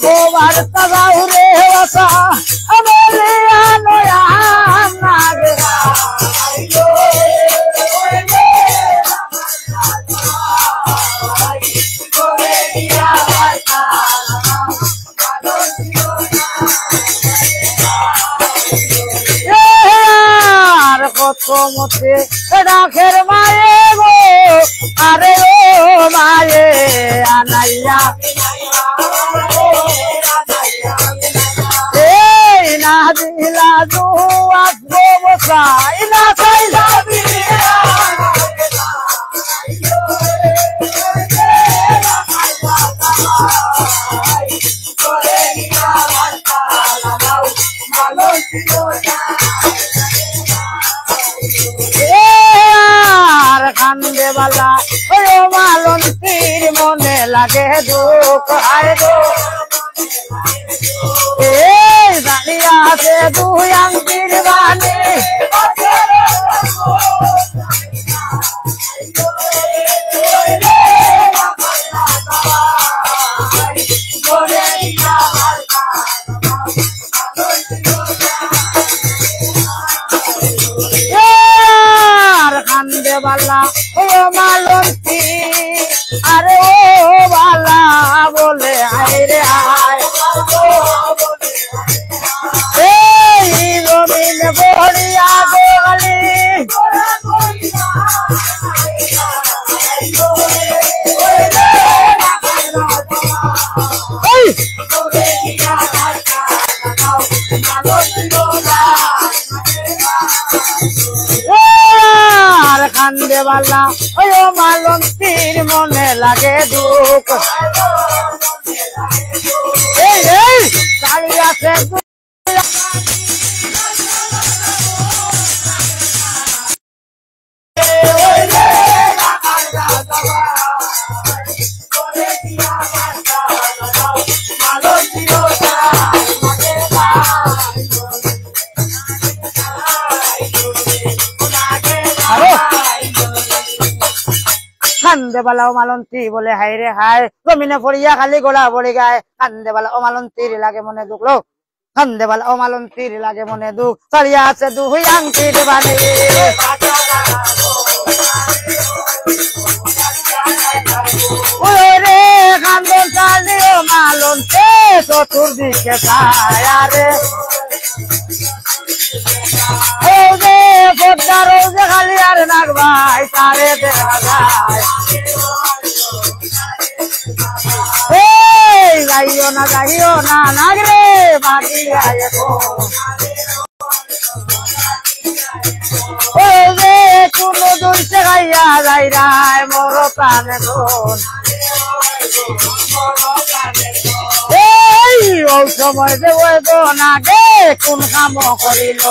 Khobar তাজাউরে ওসা আমেলিয়া নয়া নাগে কত মতে রাখের মায়ে গো আরে ও মায়ে আনাইয়া এই না দিলা দুয়া গো বসাই না চাইলা কান্দে বালা ওই মালন্তির মনে লাগে দুঃখ আয় গো এই দাঁড়িয়ে আছে দুই আংটির বাণী কান্দে বালা ও মালন্তী আরে ও বালা বলে আয় রে আয় এই জমিনে বড়িয়া গোয়ালি কান্দে বালা ওই মালন্তির মনে লাগে দুঃখ এই এই চালি আছে কান্দে বালা ও মালন্তী বলে হাই রে হাই জমিনে পড়িয়া খালি গোলা পড়ে গায় কান্দে বালা ও মালন্তীর লাগে মনে দুঃখ লো কান্দে বালা ও মালন্তীর লাগে মনে দুঃখ চালিয়া আছে দুই আংটির বাণী ওই রে কান্দন চালিও মালন্তে চতুর্দিকে ছায়া রে খালি আর নাক ভাই তারে দেখা যায় গাইও না নাগ রে বাকি গায়ে কোনো দইছে গাইয়া যাই রায় মোর প্রাণে ওই সময় যে ওই নাগে কোন কাম করিল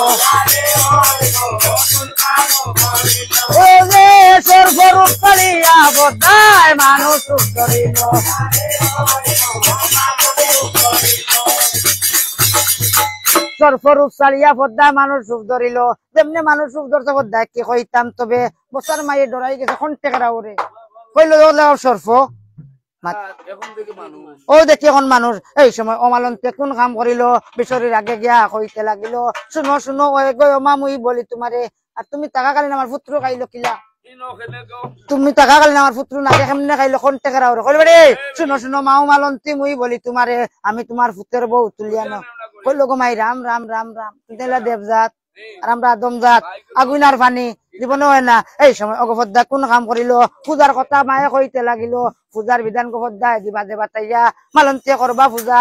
সরফরুপ করিয়া বদায় মানুষ ধরিল সরফরুপ চালিয়া বদায় মানুষ সুখ ধরিল যেমনি মানুষ সুখ ধরতে বদায় কি কইতাম তবে বসার মাইয়ে ডরাই গেছে খন্টেকরা ওরে কইল সরফ ও দেখি এখন মানুষ এই সময় অমালন্তে কোন কাম করিল বিশরীর আগে গিয়া কইতে লাগিল শুনো শুনো মা মুই বলি তোমারে আর তুমি টাকাকালীন আমার পুত্র খাইলো কিলা তুমি টাকাকালীন আমার পুত্র নাগে কেমনে খাইলো খন্টেকরা ওরে কইল রে শুনো শুনো মা মালন্তী মুই বলি তোমারে আমি তোমার পুত্রের বউ তুলিয়া ন কইল গো মাই রাম রাম রাম রাম তুইলা দেবজাত আর আমরা আদমজাত আগুনার পানি জীবনে হয় না এই সময় অগপদ্দা কোন কাম করিল পূজার কথা মায়ে কইতে লাগিল পূজার বিধান গপদ্দা দিবা দেবা তাইয়া মালন্তিয়ে করবা পূজা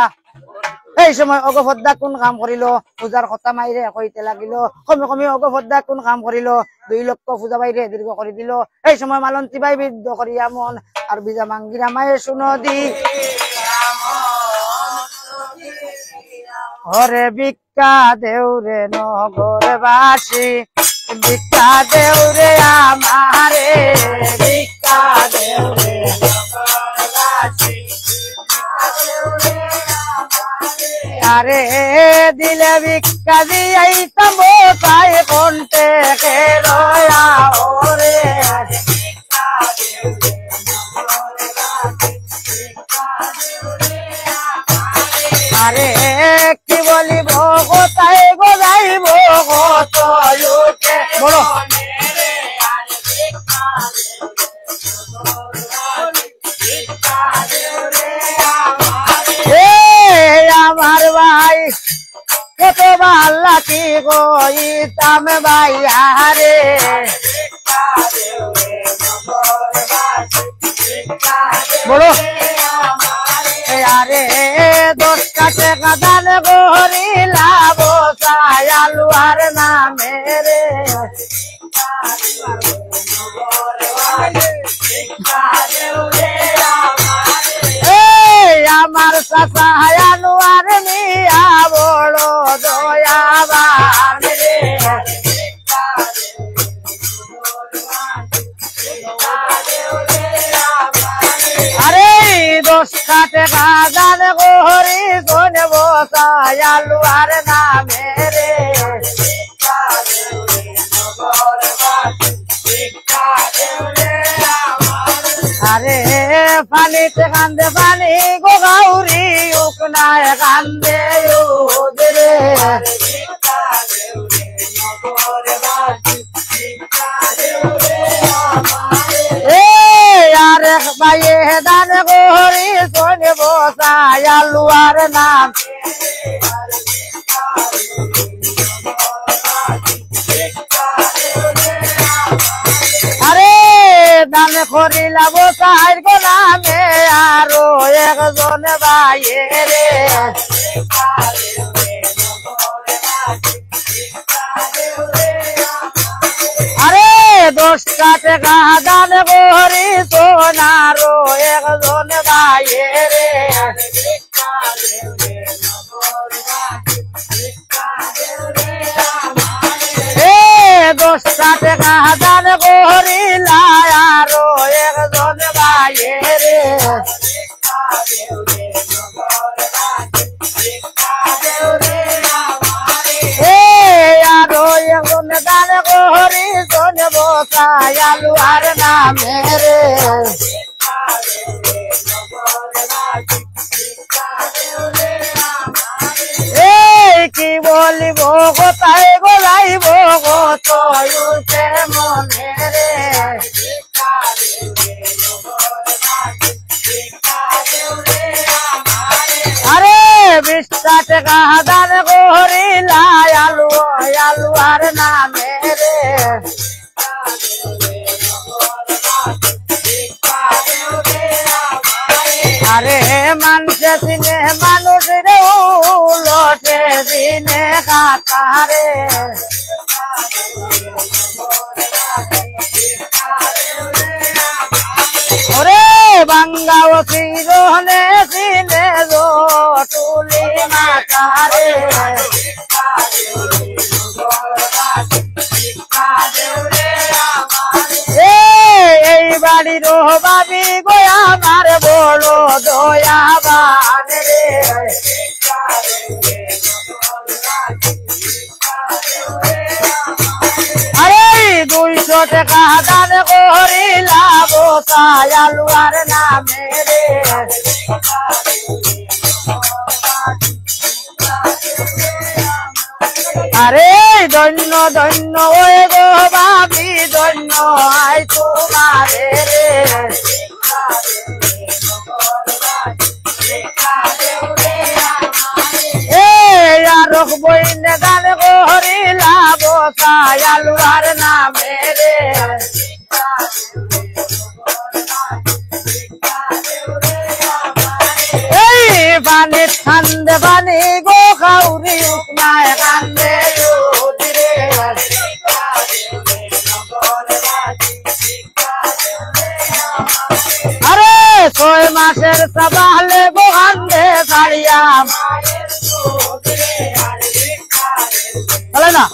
এই সময় অগপদ্দা কোন কাম করিল পূজার কথা মাইরে কইতে লাগিল কমে কমে অগপদ্দা কোন কাম করিল 2 লক্ষ পূজা বাইরে দীর্ঘ করে দিল এই সময় মালন্তী বাই বিদ্ধ করিয়া মন আর বিজা মাঙ্গিরা মায়ে শুনো দি হরে ভিক্ষা দেউরে নগরবাসী ভিক্ষা দেউরে আমারে ভিক্ষা দেউরে নগরবাসী আরে দিলে ভিক্ষা দিয়াইতাম তাই কোনতে কে রয়া ওরে ভিক্ষা দেউরে নগরবাসী ভিক্ষা দেউরে বলো আমার ভাই কত ভাল্লা কি গইতাম ভাই আরে বলো আরে 10 টাকা দান করিলা বসাই আলুয়ার নামে রে আমার চাচা আলুয়ার নিয়া বড় দয়াবান রে আরে 10 টাকা দান করি কোন বসাই আলুয়ার নামে রে আরে পানিতে কান্দে পানি গো গাউরি উকনায় কান্দে রে আরে বাইয়ে দান করি সোনে বসাই আলুয়ার নাম আরে দান করিলা বসাই গো নামে আরো একজন বাইয়ে রে আরে 10 টাকা দান করি সোনারো একজন বাইয়ে রে এ 10 টাকা দান করিলা আরো একজন বাইয়ে রে আরো একজন দান করি সোনে বসাই আলুয়ার নামে রে কি বলিব কোথায় গোলাইব কত উঠে মনে রে আরে 20 টাকা দান করিলা আলুয়ার নামে রে আরে মানুষে চিনে মানুষ রে উলটে দিনে কাকারে ওরে বাঙ্গাও চিরনে চিনে তুলি মাতারে এই বাড়ির বাবি গো আমার বড় দয়াবান রে আরে 200 টাকা দান করিলা বসাই আলুয়ার নামে রে আরে ধন্য ধন্য ওই গো ভাবি ধন্য আই তোমারে রে আর বইনে গান করিলা বসাই আলুয়ার নামে রে এই পানি ঠান্ডে পানি গো খাউরি উকনায় কান্দে রে আরে 6 মাসের সবালে গো কান্দে ছাড়িয়া বলে না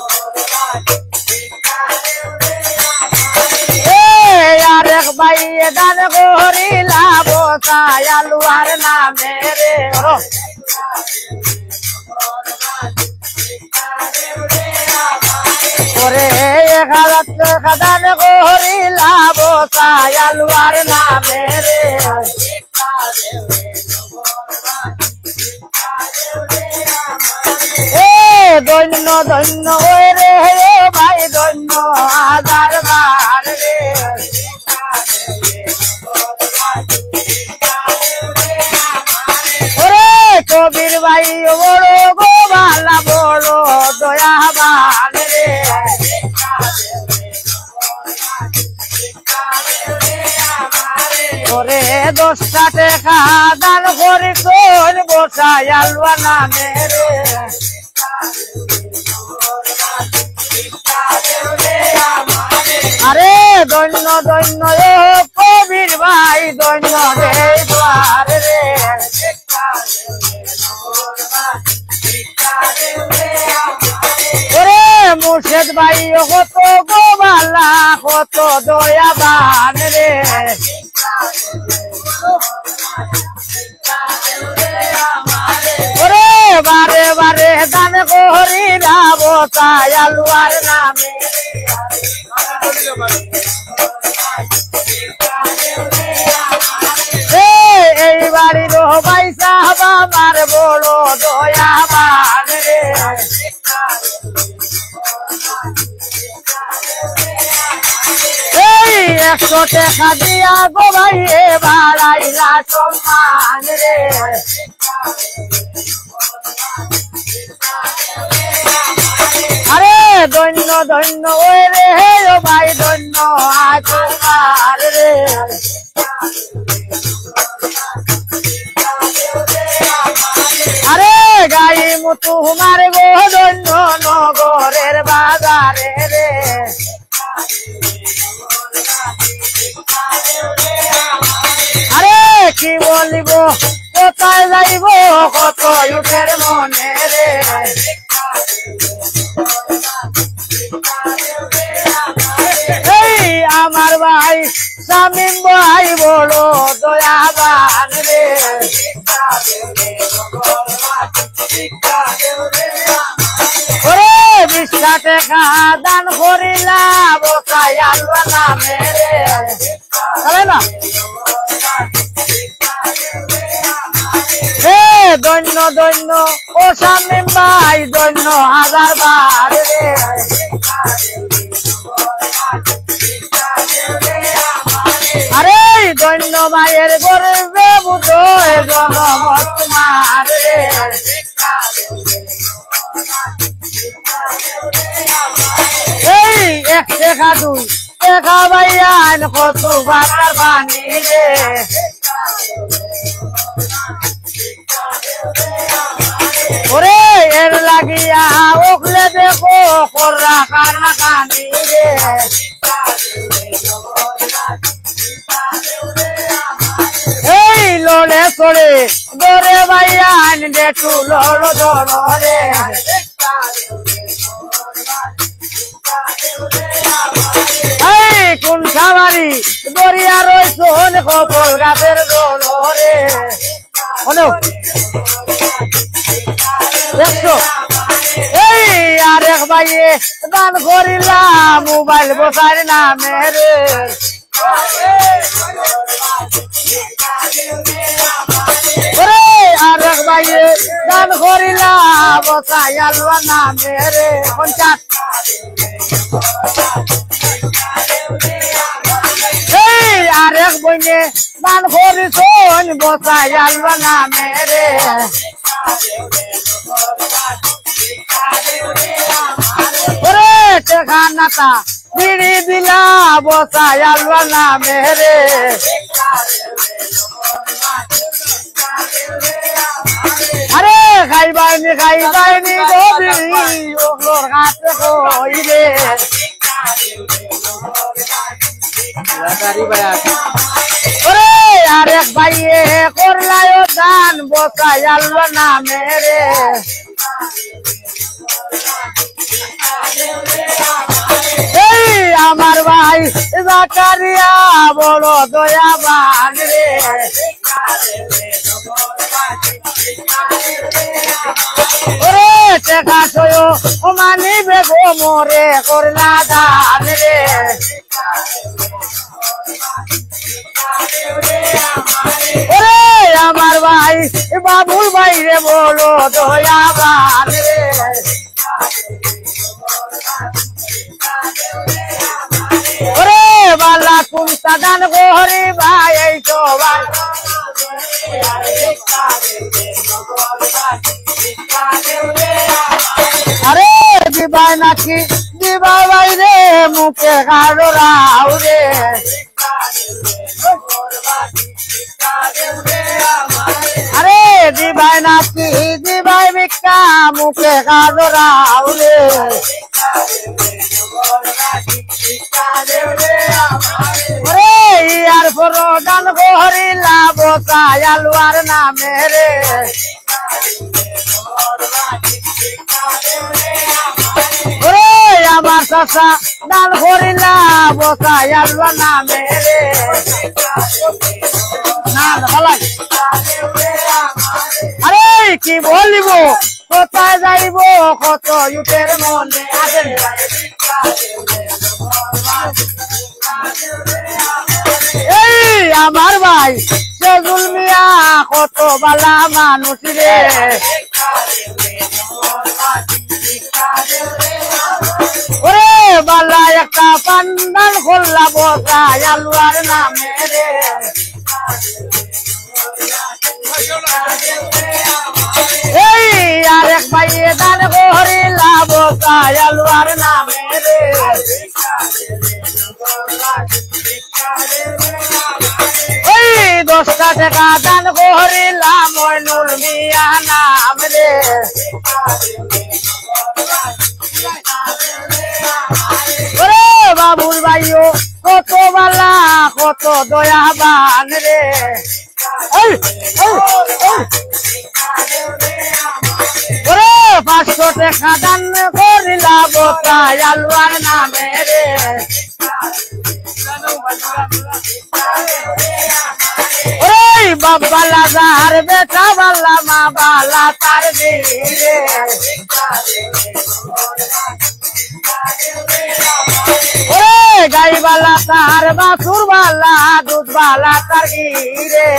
আর এক বাইয়ে দান করিলা বসাই আলুয়ার নামে রে ওরে 1000 টাকা দান করিলা বসাই আলুয়ার নামে রে ধন্য ধন্য ওরে ও ভাই ধন্য হাজার বার রে ওরে কবির ভাই বড় গো বালা বড় দয়াবান রে ওরে 10টা টাকা দান করি তোর বসাই আলবা নামে রে আরে ধন্য ধন্য এ কবির ভাই ধন্য রে দ্বার রে ওরে মুর্শেদ ভাই কত গোবালা কত দয়াবান রে ওরে বারে বারে দান করি রাব তাই আলুয়ার নামে এই বাড়ির ভাই সাহাব আমার বড় দয়াবান রে এই 100 টাকা দিয়া গো ভাই এ বাড়াইলা সম্মান রে আরে ধন্য ধন্য ওই রে ও ভাই ধন্য তোমার রে আরে গাই মুতু হুমার গো ধন্য নগরের বাজারে রে আরে কি বলিব কোথায় যাইব কত উঠের মনে রে এই আমার ভাই শামিম ভাই বড় দয়াবান রে ওরে 20টা টাকা দান করিলা বসাই আলবা নামে রে চলে না ধন্য ধন্য ও শামিম ভাই ধন্য হাজার বার রে আরে ধন্য মায়ের গর্বে বুধ জনমত তোমার রে এই 1 টাকা 2 টাকা ভাইয়ান কত বাতার পানি রে ওরে এর লাগিয়া ওখলে দেখো কররা কান্না কান্দি রে এই লোলে চড়ে দরে ভাইয়া আনবে টু লড়ো ধরো রে এই কোন খাবারি দরিয়া রয়েছে কপল গাছের দোলো রে হলো দেখছো এই আরেক ভাইয়ে দান করিলাম মোবাইল বসার নামে রে ওরে আরেক ভাইয়ে দান করিলাম বসাই আলবা নামে রে 50 এই আরেক বইনে দান করিস বসাই আলবা নামে রে ওরে টেকা নাতা বিড়ি দিলা বসাই আলবা নামে রে আরে খাইবাইনি গো বিড়ি ওর কাছে কই রে ওরে আরেক ভাইয়ে করলাই দান বসাই আলবা নামে রে এই আমার ভাই জাকারিয়া বড় দয়াবান রে ওরে টেকা সয় মানিবে গো মোরে করলা দান রে ওরে আমার ভাই বাবুল ভাই রে বলো দয়াবান রে ওরে বালা কুমতা দান গোহরি ভাই এই সবাই আরে দিবাই নাকি দিবা বাইরে মুখে কারো রাও রে আরে দিবাই নাকি দিবাই ভিক্ষা মুখে কারো রাও রে ওরে ইয়ার পর দান গোহরি লাভ আলুয়ার নামে রে ওরে আমার চাচা দান করিলা বসাই আলুয়ার নামে রে না ভালাই আরে কি বলিব কোথায় যাইব কত ইউটের মনে আছে এই আমার ভাই সেজুল মিয়া কত বালা মানুষ রে ওরে বালা একটা পান্ডাল খোল্লা বসাই আলুয়ার নামে রে এই আরেক ভাইয়ে দান করিলা বসাই আলুয়ার নামে রে এই 10 টাকা দান করিলাম মইনুল মিয়া নাম রে ওরে বাবুল ভাইও কত বালা কত দয়াবান রে ওরে 500 টাকা দান করিলা বসাই আলুয়ার নামে রে ওরে বাবা লাজার বেটা বালা মা বালা তার দিরে ওরে গাই বালা তার বাছুর বালা দুধ বালা তার গিরে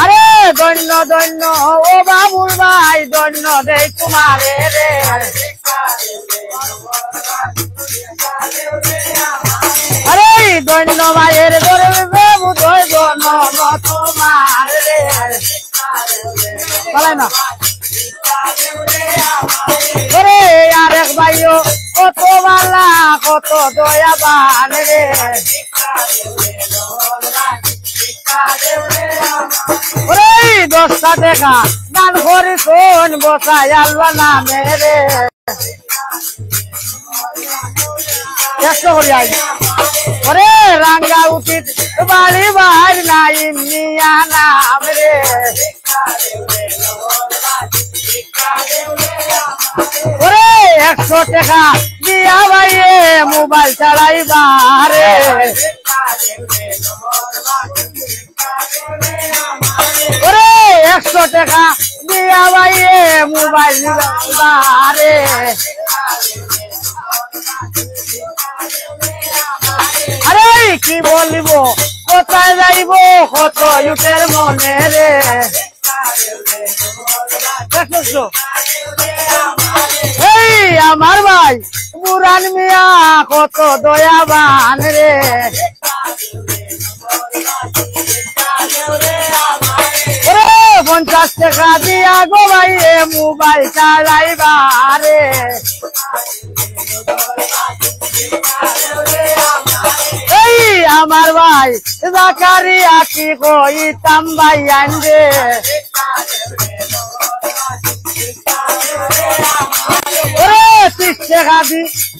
আরে দৈন্য দৈন্য ও বাবুর ভাই দৈন্য দেই তোমারে রে আরে দৈন্য ভাইয়ের ধরবে বুঝই দৈন্য তোমার রে বলাই না ওরে আরেক ভাইও কত বালা কত দয়াবান রে ওরে 10 টাকা দান করি কোন বসাই আলুয়ার নামে রে ওরে রাঙ্গা উচিত বাড়ি বাহার নাই মিয়া নাম রে ওরে 100 টাকা দিয়া ভাইয়ে মোবাইল চালাইবা রে ওরে 100 টাকা দিয়া ভাইয়ে মোবাইল চালাইবা রে আরে কি বলিব কোথায় যাইব কত ইউটের মনে রে এই আমার ভাই বুরান মিয়া কত দয়াবান রে ওরে 50 টাকা দিয়া গো ভাইয়ে মোবাইল চালাইবা রে এই আমার ভাই জাকারিয়া কি কইতাম ভাই আনবে ওরে 30 টাকা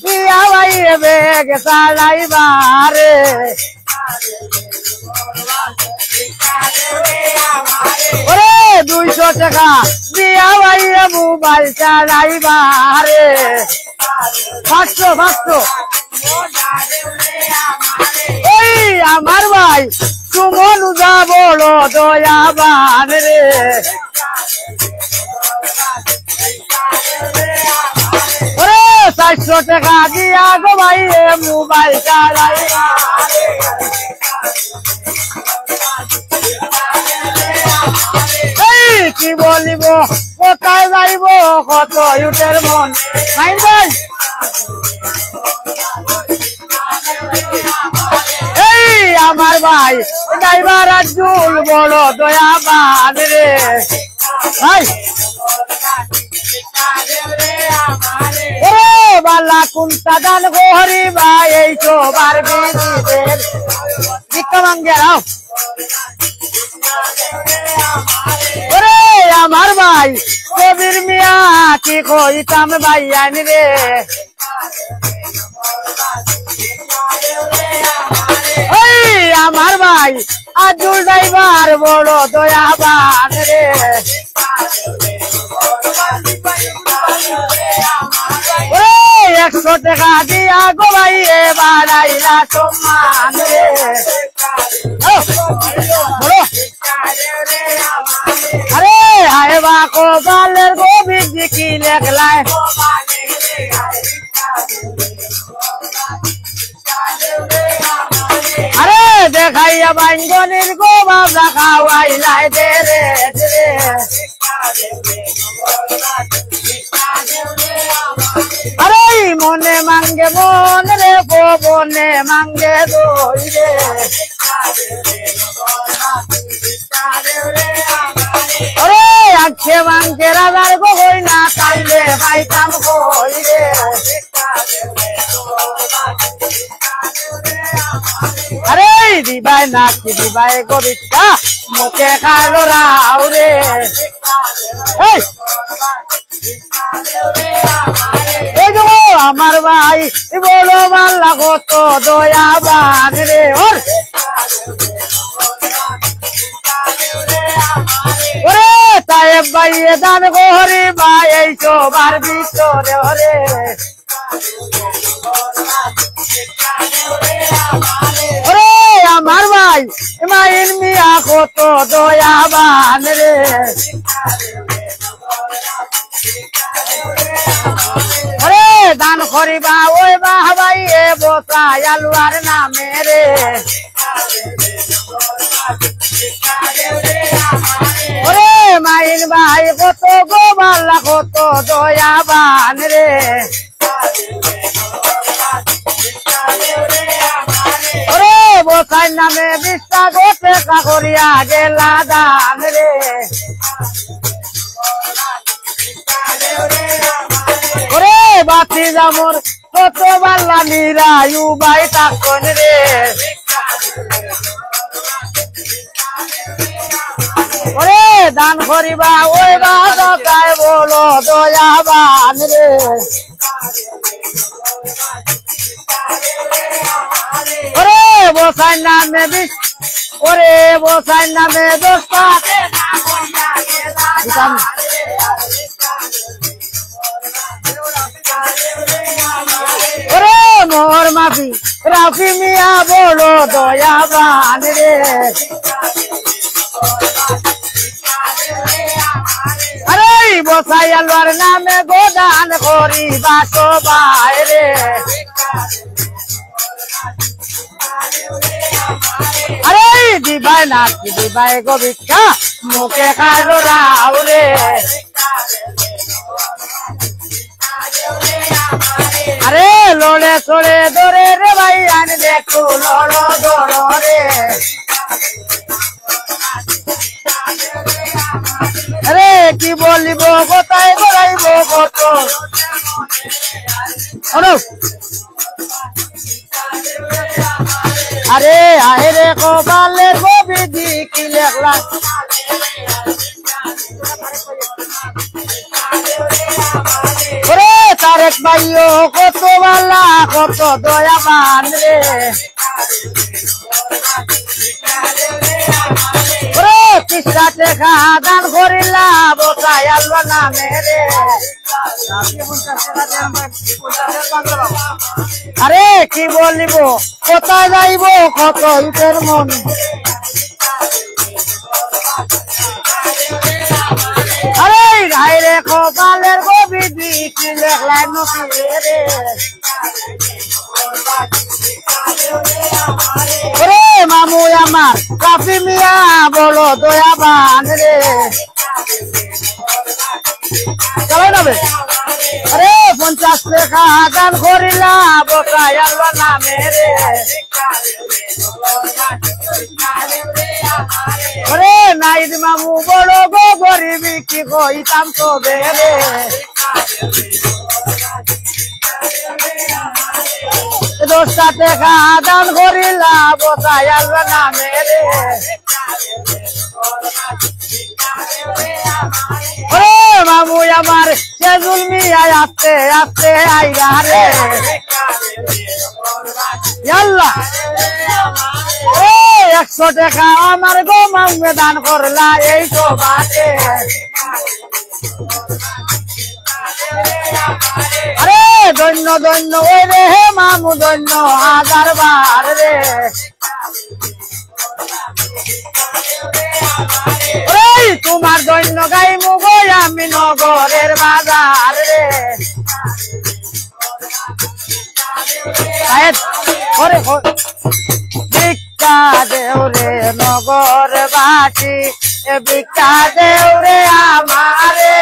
দিয়া ভাইয়ে বেগ চালাইবা রে ওরে 200 টাকা দিয়া ভাইয়ে মোবাইল চালাইবা রে 500 এই আমার ভাই সুমন উজা বড় দয়াবান রে ওরে 400 টাকা দিয়া গো ভাইয়ে মোবাইল চালাইবা এই কি বলিব কত কোথায় যাইব কত ইউটের মন নাই ভাই এই আমার ভাই ড্রাইভার আজুল বড় দয়াবান রে ভাই ওরে বালা কুন্তা দান গোহরি ভাই এই সবার বিদিদের ভিক্ষা মাঙ্গে রাও ওরে আমার ভাই কবির মিয়া কি কইতাম ভাই আনি রে ওই আমার ভাই আজুল ড্রাইভার বড় দয়াবান রে ওরে 100 টাকা দিয়া গো ভাই এবার আইলা সম্মান রে আরে আয় বা কোবালের গোবিন্দ কি লেখলায় আরে দেখাইয়া বাইঙ্গনির গোবাবরা খাওয়াইলাই দে রে আরে মনে মাঙ্গে মন রে বনে মাঙ্গে দই রে আরে আজকে মাঙ্গে রাজার গো হই না তাইলে পাইতাম কই রে আরে দিবাই না কি দিবাই গরিকা মুখে খাইলো রাও রে এই গো আমার ভাই বলো মাল্লা কত দয়াবান রে ওর ওরে সাহেব ভাই দান গোহরি ভাই এই সবার ভিতরে ওরে ওরে আমার ভাই মাইন মিয়া কত দয়াবান রে ওরে দান করিবা ওই বাহাবাই এ বসাই আলুয়ার নামে রে ওরে মাইন ভাই কত গোবাল্লা কত দয়াবান রে ওরে বসাই নামে বিশ্বাস টেকা করিয়া গেলা দান রে ওরে বাতি জামর কত বাল্লা নিরায়ু ভাই তাকন রে ওরে দান করিবা ওই বাদকায় বলো দয়াবান রে ওরে বসাই নামে ওরে বসাই নামে দোস্তা ওরে মোর মাফি রাফি মিয়া বলো দয়াবান রে আরে বসাই আলোর নামে গোদান করি বাসো বাইরে আরে দিবাই না কি দিবাই গো ভিক্ষা মুখে খাইলো রাও রে আরে লড়ে চড়ে দরে রে ভাই আনি দেখো লড়ো দড়ো রে আরে কি বলিব কোথায় গড়াইব কত আরে আয় রে কপালের গোবিদি কি লেখলা ওরে তারেক ভাইও কত বালা কত দয়াবান রে ওরে তিসরা টেকা দান করিলা বসাই আল্লাহ নামে রে আরে কি বলিব কোথায় যাইব কত ইটের মন আরে গাই রে কপালের গোবিদি কি লেখলাই নকি রে ওরে মামু আমার কাফি মিয়া বলো দয়াবান রে চালাই নাবে আরে 50 টাকা দান করিলা বসাই আল্লাহ নামে রে ওরে নাইদ মামু বড় গো গরিবি কি কইতাম তো বেরে 10 টাকা দান করিলা বসাই আল্লাহ নামে রে ওরে মামু আমার সে জুলমি আস্তে আস্তে আইগা রে আল্লাহ 100 টাকা আমার গো মামু দান করলা এই তো বাতে আরে ধন্য ধন্য ওই রে হে মামু ধন্য 1000 বার রে ওই তোমার ধন্য গাইমু গো আমি নগরের বাজার রে ওরে ভিক্ষা দেও রে নগর বাসী ভিক্ষা দেও রে আমারে